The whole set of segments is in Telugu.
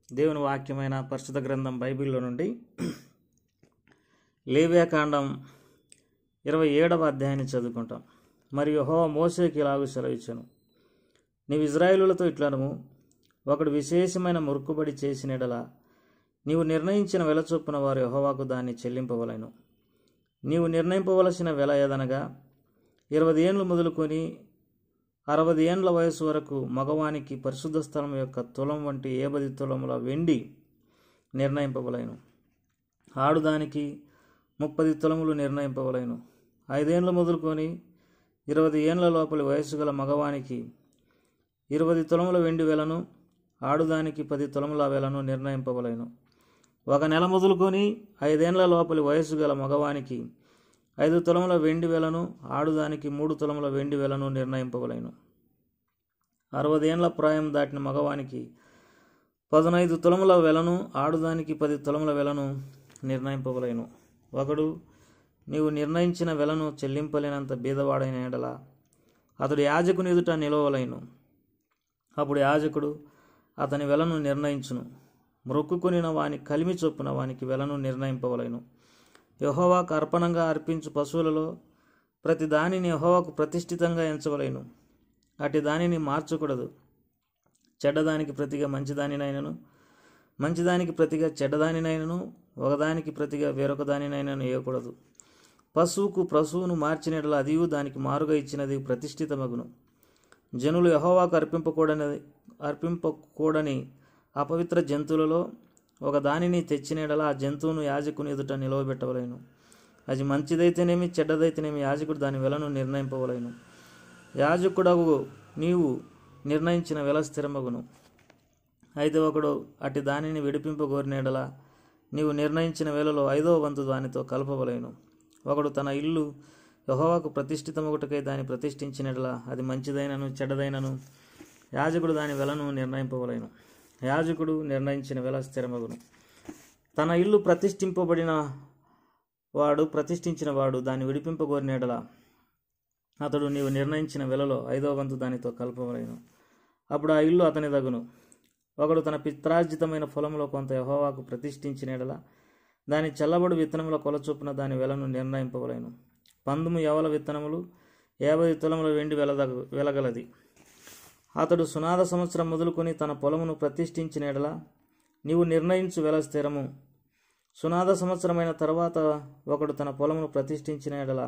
దేవుని వాక్యమైన పరిశుద్ధ గ్రంథం బైబిల్లో నుండి లేవియాకాండం 27వ అధ్యాయాన్ని చదువుకుంటాం. మరియు యెహోవా మోషేకి ఇలాగు సెలవిచ్చెను, నీవు ఇశ్రాయేలులతో ఇట్లనము, ఒకడు విశేషమైన మొక్కుబడి చేసిన యెడల నీవు నిర్ణయించిన వెల చొప్పున వారు యెహోవాకు దాన్ని చెల్లింపవలెను. నీవు నిర్ణయింపవలసిన వెల ఏదనగా 20 ఏండ్లు మొదలుకొని 60 ఏండ్ల వయసు వరకు మగవానికి పరిశుద్ధ స్థలం యొక్క తులం వంటి 10 తులముల వెండి నిర్ణయింపవలెను. ఆడుదానికి 30 తులములు నిర్ణయింపవలెను. 5 ఏండ్లు మొదలుకొని 20 ఏండ్ల లోపలి వయసు గల మగవానికి 20 తులముల వెండి వెలను, ఆడుదానికి 10 తులముల వెలను నిర్ణయింపవలెను. 1 నెల మొదలుకొని 5 ఏండ్ల లోపలి వయసు గల మగవానికి 5 తులముల వెండి వెలను, ఆడుదానికి 3 తులముల వెండి వెలను నిర్ణయింపవలెను. 60 ఏండ్ల ప్రాయం దాటిన మగవానికి 15 తులముల వెలను, ఆడుదానికి 10 తులముల వెలను నిర్ణయింపవలెను. ఒకడు నీవు నిర్ణయించిన వెలను చెల్లింపలేనంత బీదవాడైన యెడల అతడు యాజకుని ఎదుట నిలవవలెను. అప్పుడు యాజకుడు అతని వెలను నిర్ణయించును. మ్రొక్కుకొనిన వాని కలిమి చొప్పున వానికి వెలను నిర్ణయింపవలెను. యెహోవాకు అర్పణంగా అర్పించు పశువులలో ప్రతి దానిని యెహోవాకు ప్రతిష్ఠితంగా ఎంచవలెను. అట్టి దానిని మార్చకూడదు. చెడ్డదానికి ప్రతిగా మంచిదానినైనను, మంచిదానికి ప్రతిగా చెడ్డదానినైనను, ఒకదానికి ప్రతిగా వేరొక దానినైనను ఇవ్వకూడదు. పశువును మార్చిన యెడల అదియు దానికి మారుగా ఇచ్చినది ప్రతిష్ఠితమగును. జనులు యెహోవాకు అర్పింపకూడని అపవిత్ర జంతువులలో ఒక దానిని తెచ్చిన యెడల ఆ జంతువును యాజకుని ఎదుట నిలవబెట్టవలెను. అది మంచిదైతేనేమి చెడ్డదైతేనేమి యాజకుడు దాని వెలను నిర్ణయింపవలెను. యాజకుడగు నీవు నిర్ణయించిన వెల స్థిరమగును. అయితే ఒకడు అట్టి దానిని విడిపింపగోరిన యెడల నీవు నిర్ణయించిన వెలలో 5వ వంతు దానితో కలపవలెను. ఒకడు తన ఇల్లు యెహోవాకు ప్రతిష్ఠితమగుటకై దాన్ని ప్రతిష్ఠించిన యెడల అది మంచిదైనను చెడ్డదైనను యాజకుడు దాని వెలను నిర్ణయింపవలెను. యాజకుడు నిర్ణయించిన వెల స్థిరమగును. తన ఇల్లు ప్రతిష్ఠించిన వాడు దాన్ని విడిపింపగోరిన యెడల అతడు నీవు నిర్ణయించిన వెలలో 5వ వంతు దానితో కలపవలెను. అప్పుడు ఆ ఇల్లు అతని దగును. ఒకడు తన పిత్రార్జితమైన పొలంలో కొంత యెహోవాకు ప్రతిష్ఠించిన యెడల దాని చల్లబడు విత్తనముల కొల చొప్పున దాని వెలను నిర్ణయింపవలెను. 19 యవల విత్తనములు 50 తులముల వెండి వెలగలది. అతడు సునాద సంవత్సరం మొదలుకొని తన పొలమును ప్రతిష్ఠించిన యెడల నీవు నిర్ణయించు వెల స్థిరము. సునాద సంవత్సరమైన తర్వాత ఒకడు తన పొలమును ప్రతిష్ఠించిన యెడల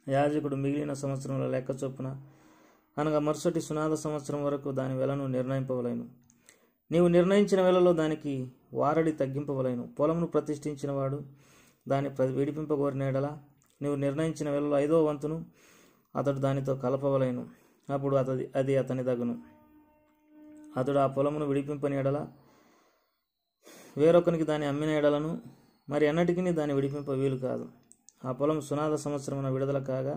యాజకుడు మిగిలిన సంవత్సరముల లెక్క చొప్పున అనగా మరుసటి సునాద సంవత్సరం వరకు దాని వెలను నిర్ణయింపవలెను. నీవు నిర్ణయించిన వెలలో దానికి వారడి తగ్గింపవలెను. పొలమును ప్రతిష్ఠించిన వాడు దాన్ని విడిపింపగోరిన యెడల నీవు నిర్ణయించిన వెలలో 5వ వంతును అతడు దానితో కలపవలెను. అప్పుడు అది అతని దగును. అతడు ఆ పొలమును విడిపింపని యెడల వేరొకనికి దాన్ని అమ్మిన యెడలను మరి ఎన్నటికీ దాన్ని విడిపింప వీలు కాదు. ఆ పొలం సునాద సంవత్సరమున విడుదల కాగా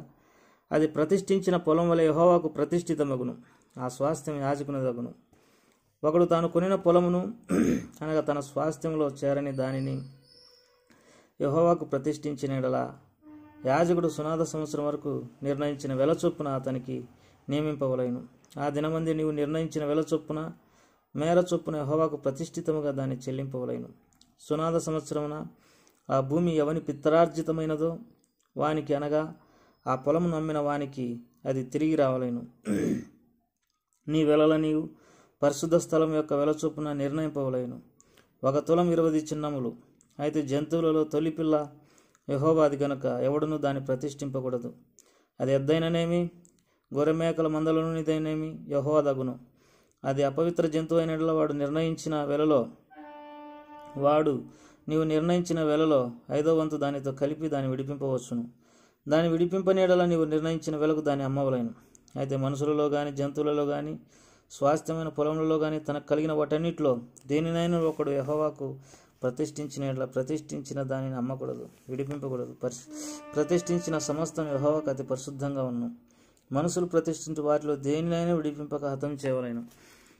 అది ప్రతిష్ఠించిన పొలం వలె యెహోవాకు ప్రతిష్ఠితమగును. ఆ స్వాస్థ్యం యాజకుని దగును. ఒకడు తాను కొనిన పొలమును అనగా తన స్వాస్థ్యంలో చేరని దానిని యెహోవాకు ప్రతిష్ఠించిన యెడల యాజకుడు సునాద సంవత్సరం వరకు నిర్ణయించిన వెల చొప్పున అతనికి నియమింపవలెను. ఆ దినమంది నీవు నిర్ణయించిన వెల చొప్పున మేర చొప్పున యెహోవాకు ప్రతిష్ఠితముగా దాన్ని చెల్లింపవలెను. సునాద సంవత్సరమున ఆ భూమి ఎవని పిత్రార్జితమైనదో వానికి అనగా ఆ పొలము నమ్మిన వానికి అది తిరిగి రావలెను. నీ వెలల నీవు పరిశుద్ధ స్థలం యొక్క వెల చొప్పున నిర్ణయింపవలెను. 1 తులం 20 చిన్నములు. అయితే జంతువులలో తొలిపిల్ల యెహోవాది గనుక ఎవడునూ దాన్ని ప్రతిష్ఠింపకూడదు. అది ఎద్దైననేమి గొర్రెమేకల మందలోనిదైనేమి యెహోవా దగును. అది అపవిత్ర జంతువు అయిన యెడల నీవు నిర్ణయించిన వెలలో 5వ వంతు దానితో కలిపి దాన్ని విడిపింపవచ్చును. దాన్ని విడిపింపని యెడల నీవు నిర్ణయించిన వెలకు దాన్ని అమ్మవలెను. అయితే మనుషులలో గాని జంతువులలో గాని స్వాస్థ్యమైన పొలములలో గాని తనకు కలిగిన వాటన్నిటిలో దేనినైనా ఒకడు యెహోవాకు ప్రతిష్ఠించిన యెడల ప్రతిష్ఠించిన దానిని అమ్మకూడదు, విడిపింపకూడదు. ప్రతిష్ఠించిన సమస్తం యెహోవాకు అతి పరిశుద్ధంగా ఉన్ను. మనుషులు ప్రతిష్ఠించు వాటిలో దేనినైనా విడిపింపక హతం చేయవలెను.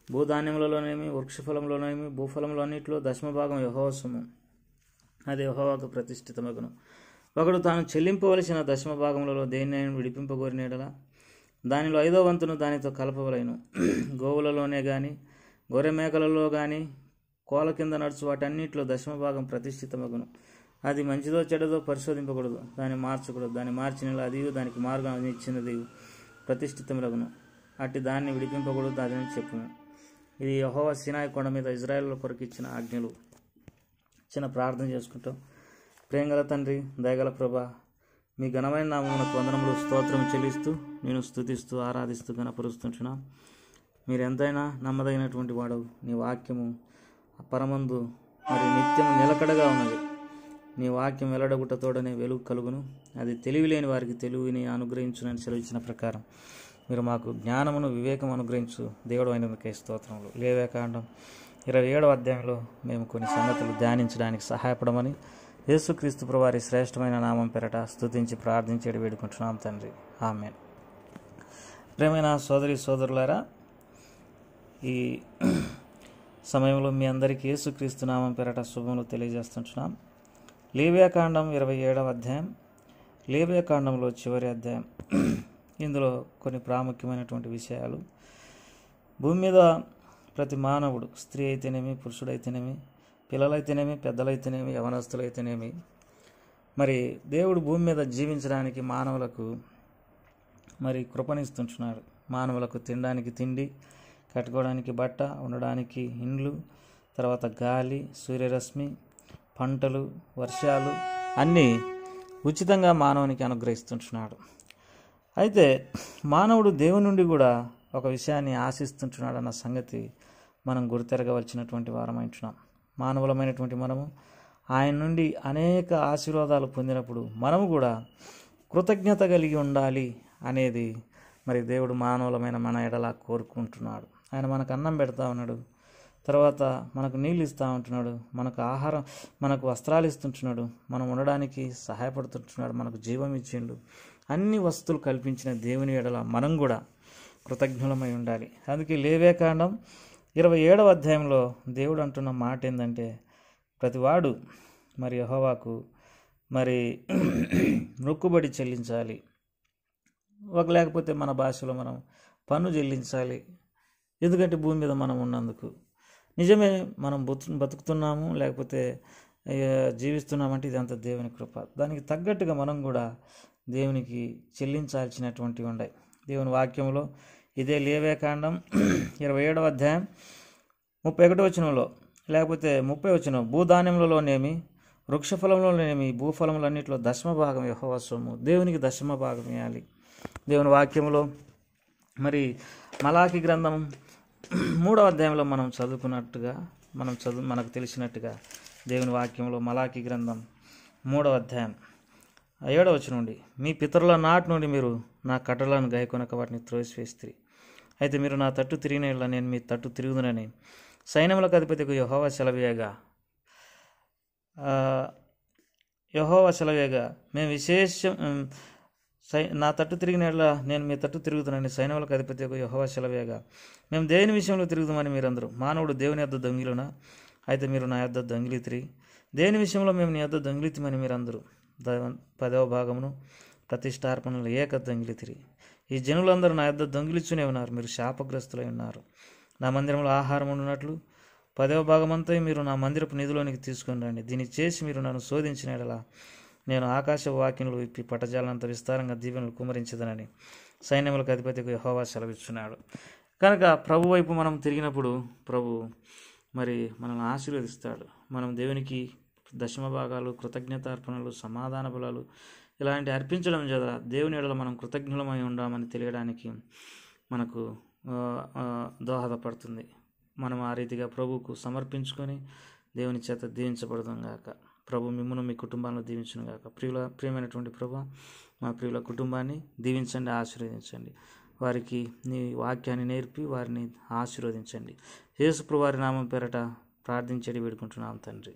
భూధాన్యములలోనేమి వృక్షఫలంలోనేమి భూఫలంలో అన్నింటిలో 10వ భాగం యెహోవా సొమ్ము, అది యెహోవాకు ప్రతిష్ఠితమగును. ఒకడు తాను చెల్లింపవలసిన 10వ భాగములలో దేనినైనా విడిపింపగోరిన యెడల దానిలో 5వ వంతును దానితో కలపవలెను. గోవులలోనే గాని గొర్రె మేకలలో గాని కోల కింద నడుచు వాటన్నిటిలో దశమభాగం ప్రతిష్ఠితమగును. అది మంచిదో చెడ్డదో పరిశోధింపకూడదు, దాన్ని మార్చకూడదు. దాన్ని మార్చిన అది దానికి మార్గం ఇచ్చినది ప్రతిష్ఠితములగును. అట్టి దాన్ని విడిపింపకూడదు, దాని చెప్పును. ఇది యెహోవా సీనాయి కొండ మీద ఇజ్రాయేలు కొరకు ఇచ్చిన ఆజ్ఞలు. చిన్న ప్రార్థన చేసుకుంటాం. ప్రేమగల తండ్రి, దయగల ప్రభా, మీ ఘనమైన నామమునకు వందనములు స్తోత్రం చెల్లిస్తూ నేను స్తుతిస్తూ ఆరాధిస్తూ గణపరుస్తుంటున్నాం. మీరు ఎంతైనా నమ్మదగినటువంటి వాడవు. నీ వాక్యము పరమందు మరి నిత్యము నిలకడగా ఉన్నది. నీ వాక్యం వెల్లడగుటతోడనే వెలుగు కలుగును. అది తెలివి లేని వారికి తెలివిని అనుగ్రహించునని సెలవిచ్చిన ప్రకారం మీరు మాకు జ్ఞానమును వివేకం అనుగ్రహించు దేవుడు అయినందుకే స్తోత్రములు. లేవ్యాకాండం 27వ అధ్యాయంలో మేము కొన్ని సంగతులు ధ్యానించడానికి సహాయపడమని యేసుక్రీస్తు ప్రభువారి శ్రేష్టమైన నామం పేరట స్తుతించి ప్రార్థించేది వేడుకుంటున్నాం తండ్రి. ఆమేన్. ప్రియమైన సోదరి సోదరులారా, ఈ సమయంలో మీ అందరికీ యేసుక్రీస్తు నామం పేరట శుభములు తెలియజేస్తుంటున్నాం. లేవ్యాకాండం 27వ అధ్యాయం, లేవ్యాకాండంలో చివరి అధ్యాయం. ఇందులో కొన్ని ప్రాముఖ్యమైనటువంటి విషయాలు. భూమి మీద ప్రతి మానవుడు, స్త్రీ అయితేనేమి, పురుషుడైతేనేమి, పిల్లలైతేనేమి, పెద్దలైతేనేమి, యవనస్తులైతేనేమి, మరి దేవుడు భూమి మీద జీవించడానికి మానవులకు మరి కృపణిస్తుంటున్నాడు. మానవులకు తినడానికి తిండి, కట్టుకోవడానికి బట్ట, ఉండడానికి ఇండ్లు, తర్వాత గాలి, సూర్యరశ్మి, పంటలు, వర్షాలు అన్నీ ఉచితంగా మానవునికి అనుగ్రహిస్తుంటున్నాడు. అయితే మానవుడు దేవుని నుండి కూడా ఒక విషయాన్ని ఆశిస్తుంటున్నాడు అన్న సంగతి మనం గుర్తెరగవలసినటువంటి వారమైంటున్నాం. మానవులమైనటువంటి మనము ఆయన నుండి అనేక ఆశీర్వాదాలు పొందినప్పుడు మనము కూడా కృతజ్ఞత కలిగి ఉండాలి అనేది మరి దేవుడు మానవులమైన మన ఎడలా కోరుకుంటున్నాడు. ఆయన మనకు అన్నం పెడతా ఉన్నాడు, తర్వాత మనకు నీళ్ళు ఇస్తూ ఉంటున్నాడు, మనకు ఆహారం, మనకు వస్త్రాలు ఇస్తుంటున్నాడు, మనం ఉండడానికి సహాయపడుతుంటున్నాడు, మనకు జీవం ఇచ్చిండు. అన్ని వస్తువులు కల్పించిన దేవుని ఎడల మనం కూడా కృతజ్ఞులమై ఉండాలి. అందుకే లేవ్యాకాండం 27వ అధ్యాయంలో దేవుడు అంటున్న మాట ఏంటంటే, ప్రతివాడు మరి యెహోవాకు మరి మొక్కుబడి చెల్లించాలి. లేకపోతే మన భాషలో మనం పన్ను చెల్లించాలి. ఎందుకంటే భూమి మీద మనం ఉన్నందుకు. నిజమే, మనం బతుకుతున్నాము లేకపోతే జీవిస్తున్నామంటే ఇదంతా దేవుని కృప. దానికి తగ్గట్టుగా మనం కూడా దేవునికి చెల్లించాల్సినటువంటివి ఉన్నాయి. దేవుని వాక్యంలో ఇదే లేవ్యాకాండం 27వ అధ్యాయం 31వ వచనంలో లేకపోతే 30వ వచనం, భూధాన్యములలోనేమి వృక్షఫలంలోనేమి భూఫలములన్నింటిలో దశమభాగం యెహోవా సొమ్ము. దేవునికి దశమభాగం ఇవ్వాలి. దేవుని వాక్యంలో మరి మలాకి గ్రంథం 3వ అధ్యాయంలో మనం చదువుకున్నట్టుగా మనకు తెలిసినట్టుగా దేవుని వాక్యంలో మలాకి గ్రంథం 3వ అధ్యాయం 7వ వచనం నుండి, మీ పితరుల నాటి నుండి మీరు నా కట్టలను గైకొనక వాటిని త్రోసివేస్తిరి. అయితే మీరు నా తట్టు తిరిగిన యెడల నేను మీ తట్టు తిరుగుదునని సైన్యములకు అధిపతికి యెహోవా సెలవేయగా మేము నా తట్టు తిరిగిన యెడల నేను మీ తట్టు తిరుగుతానని సైన్యములకు అధిపతికి యెహోవా సెలవేయగా మేము దేని విషయంలో తిరుగుదామని మీరందరూ. మానవుడు దేవుని యొద్ద దొంగిలునా? అయితే మీరు నా యొద్ద దొంగిలితిరి. దేని విషయంలో మేము నీ యొద్ద దొంగిలితిమని మీరందరూ 10వ భాగమును ప్రతిష్టార్పణలు ఏక దొంగిలితిరి. ఈ జనులందరూ నా యొద్ద దొంగిలిచునే ఉన్నారు, మీరు శాపగ్రస్తులై ఉన్నారు. నా మందిరంలో ఆహారం ఉన్నట్లు 10వ భాగమంతా మీరు నా మందిరపు నిధిలోనికి తీసుకొని రండి. దీన్ని చేసి మీరు నన్ను శోధించిన యెడల నేను ఆకాశ వాక్యములు విప్పి పట్టజాలంత విస్తారంగా దీవెనలు కుమరించదనని సైన్యములకు అధిపతికి యెహోవా సెలవిస్తున్నాడు. కనుక ప్రభు వైపు మనం తిరిగినప్పుడు ప్రభు మరి మనల్ని ఆశీర్వదిస్తాడు. మనం దేవునికి దశమ భాగాలు, కృతజ్ఞతార్పణలు, సమాధాన బలాలు ఇలాంటి అర్పించడం చేత దేవుని ఎడల మనం కృతజ్ఞులమై ఉండామని తెలియడానికి మనకు దోహదపడుతుంది. మనం ఆ రీతిగా ప్రభువుకు సమర్పించుకొని దేవుని చేత దీవించబడదాం గాక. ప్రభు మిమ్మును మీ కుటుంబాలను దీవించును గాక. ప్రియమైనటువంటి ప్రభు, మా ప్రియుల కుటుంబాన్ని దీవించండి, ఆశీర్వదించండి. వారికి నీ వాక్యాన్ని నేర్పి వారిని ఆశీర్వదించండి. యేసు ప్రభువారి నామం పేరట ప్రార్థించేది వేడుకుంటున్నాం తండ్రి.